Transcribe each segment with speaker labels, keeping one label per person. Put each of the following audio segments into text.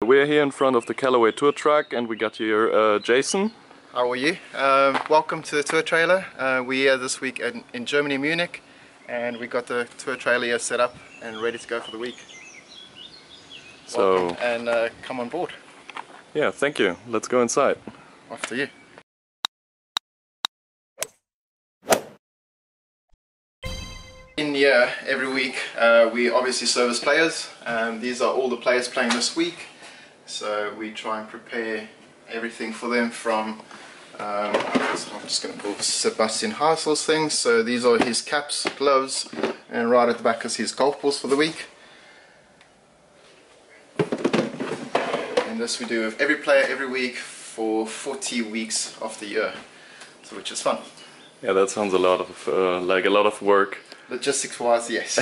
Speaker 1: We're here in front of the Callaway tour truck and we got here Jason.
Speaker 2: How are you? Welcome to the tour trailer. We are this week in Germany, Munich, and we got the tour trailer here set up and ready to go for the week.
Speaker 1: So,
Speaker 2: welcome and come on board.
Speaker 1: Yeah, thank you. Let's go inside.
Speaker 2: After you. In here every week we obviously service players. These are all the players playing this week, so we try and prepare everything for them from so I'm just going to pull Sebastian Hasel's things. So these are his caps, gloves, and right at the back is his golf balls for the week. And this we do with every player every week for 40 weeks of the year, so which is fun.
Speaker 1: Yeah, that sounds a lot of like a lot of work.
Speaker 2: Logistics wise, yes.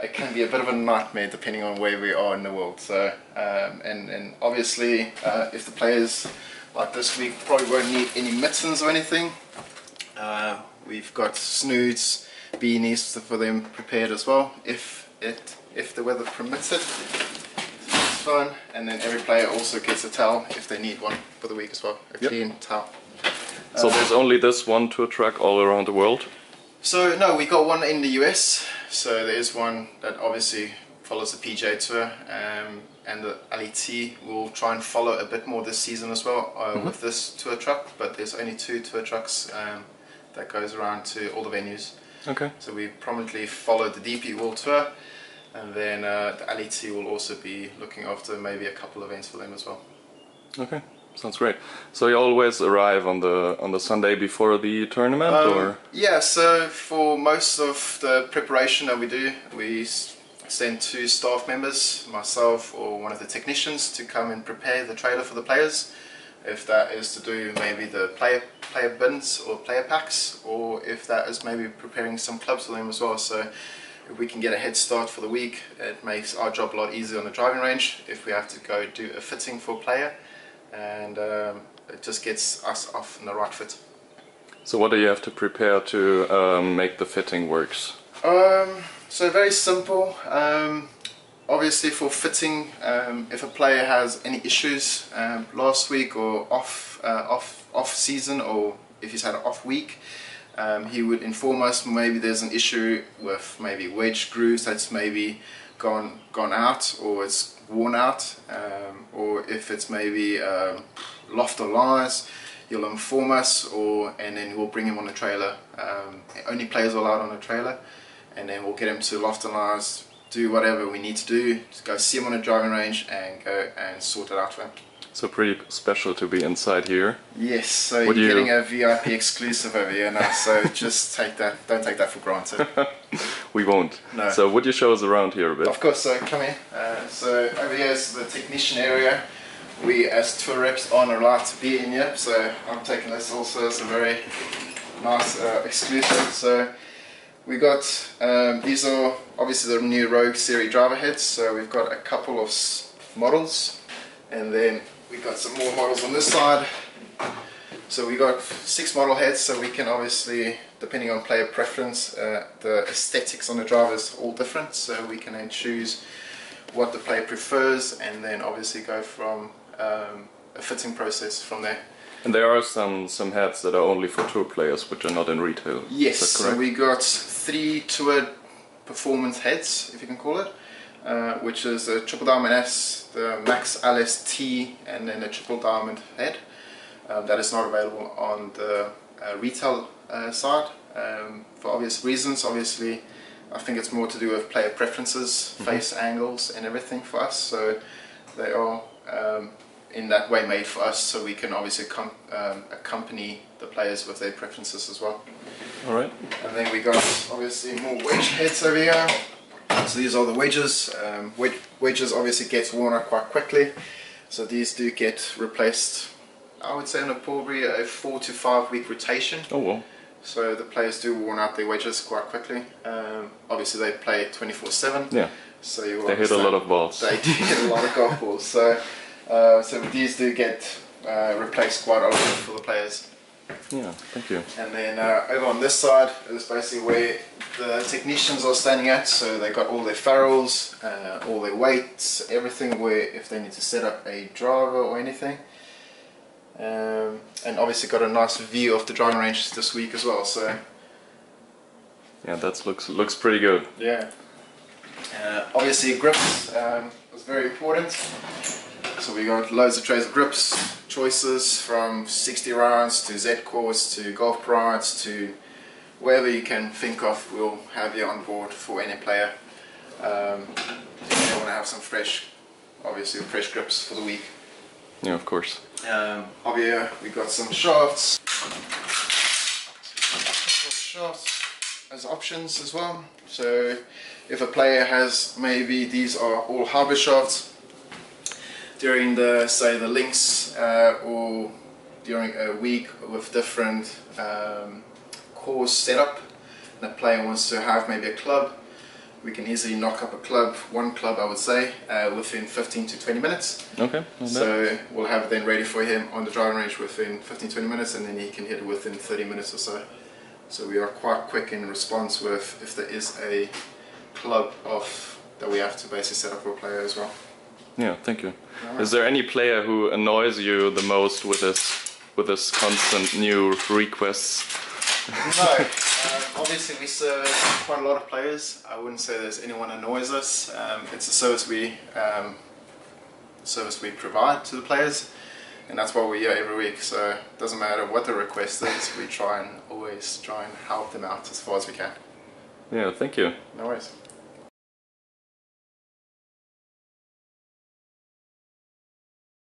Speaker 2: It can be a bit of a nightmare depending on where we are in the world. So and obviously if the players like this week probably won't need any mittens or anything. We've got snoods, beanies for them prepared as well if the weather permits it. So it's fun. And then every player also gets a towel if they need one for the week as well, a clean towel.
Speaker 1: So there's only this one tour truck all around the world?
Speaker 2: So no, we got one in the US, so there is one that obviously follows the PGA Tour, and the LET will try and follow a bit more this season as well with this tour truck, but there's only 2 tour trucks that goes around to all the venues.
Speaker 1: Okay.
Speaker 2: So we prominently follow the DP World Tour, and then the LET will also be looking after maybe a couple events for them as well.
Speaker 1: Okay. Sounds great. So you always arrive on the Sunday before the tournament, or?
Speaker 2: Yeah. So for most of the preparation that we do, we send 2 staff members, myself or one of the technicians, to come and prepare the trailer for the players. If that is to do maybe the player bins or player packs, or if that is maybe preparing some clubs for them as well. So if we can get a head start for the week, it makes our job a lot easier on the driving range. If we have to go do a fitting for a player, and it just gets us off in the right fit. So
Speaker 1: what do you have to prepare to make the fitting works?
Speaker 2: So very simple. Obviously for fitting, if a player has any issues last week or off season, or if he's had an off week, he would inform us. Maybe there's an issue with maybe wedge grooves that's maybe gone out, or it's worn out, or if it's maybe loft or lies, you'll inform us, and then we'll bring him on the trailer. Only players are allowed on the trailer, and then we'll get him to loft and lies, do whatever we need to do to go see him on the driving range and go and sort it out for him.
Speaker 1: So pretty special to be inside here.
Speaker 2: Yes, so you're getting a VIP exclusive over here now, so just take that, don't take that for granted.
Speaker 1: We won't.
Speaker 2: No.
Speaker 1: So would you show us around here a bit?
Speaker 2: Of course, so come here. So over here is the technician area. We as tour reps aren't allowed to be in here, so I'm taking this also as a very nice exclusive. So we got, these are obviously the new Rogue Series driver heads, so we've got a couple of models, and then we've got some more models on this side. So we got 6 model heads, so we can obviously, depending on player preference, the aesthetics on the driver is all different, so we can then choose what the player prefers, and then obviously go from a fitting process from there.
Speaker 1: And there are some heads that are only for tour players, which are not in retail.
Speaker 2: Yes, so we got 3 tour performance heads, if you can call it, which is the Triple Diamond S, the Max LST, and then a Triple Diamond head. That is not available on the retail side for obvious reasons. Obviously, I think it's more to do with player preferences, face angles and everything for us, so they are in that way made for us, so we can obviously accompany the players with their preferences as well.
Speaker 1: Alright.
Speaker 2: And then we got obviously more wedge heads over here. So these are the wedges. Wedges obviously gets worn out quite quickly, so these do get replaced, I would say, on probably a 4 to 5 week rotation.
Speaker 1: Oh well.
Speaker 2: So the players do worn out their wedges quite quickly. Obviously they play 24/7.
Speaker 1: Yeah.
Speaker 2: So you
Speaker 1: they hit a lot of balls.
Speaker 2: They do hit a lot of golf balls. So so these do get replaced quite often for the players.
Speaker 1: Yeah, thank you.
Speaker 2: And then over on this side is basically where the technicians are standing at. So they got all their ferrules, all their weights, everything where if they need to set up a driver or anything. And obviously got a nice view of the driving range this week as well. So
Speaker 1: yeah, that looks pretty good.
Speaker 2: yeah. Obviously grips was very important. So we got loads of trays of grips, choices from 60 rounds to Z-Course to Golf Prides to wherever you can think of, we'll have you on board for any player. You want to have some fresh grips for the week.
Speaker 1: Yeah, of course.
Speaker 2: Over here we got some shafts. Shafts as options as well. So if a player has, maybe these are all hybrid shafts, during the, say, the links or during a week with different course setup, and the player wants to have maybe a club, we can easily knock up one club I would say, within 15 to 20 minutes.
Speaker 1: Okay.
Speaker 2: So we'll have it then ready for him on the driving range within 15-20 minutes, and then he can hit it within 30 minutes or so. So we are quite quick in response with if there is a club that we have to basically set up for a player as well.
Speaker 1: Yeah, thank you. Is there any player who annoys you the most with this constant new requests?
Speaker 2: No, obviously we serve quite a lot of players. I wouldn't say there's anyone annoys us. It's a service we provide to the players, and that's why we're here every week. So it doesn't matter what the request is, we always try and help them out as far as we can.
Speaker 1: Yeah, thank you.
Speaker 2: No worries.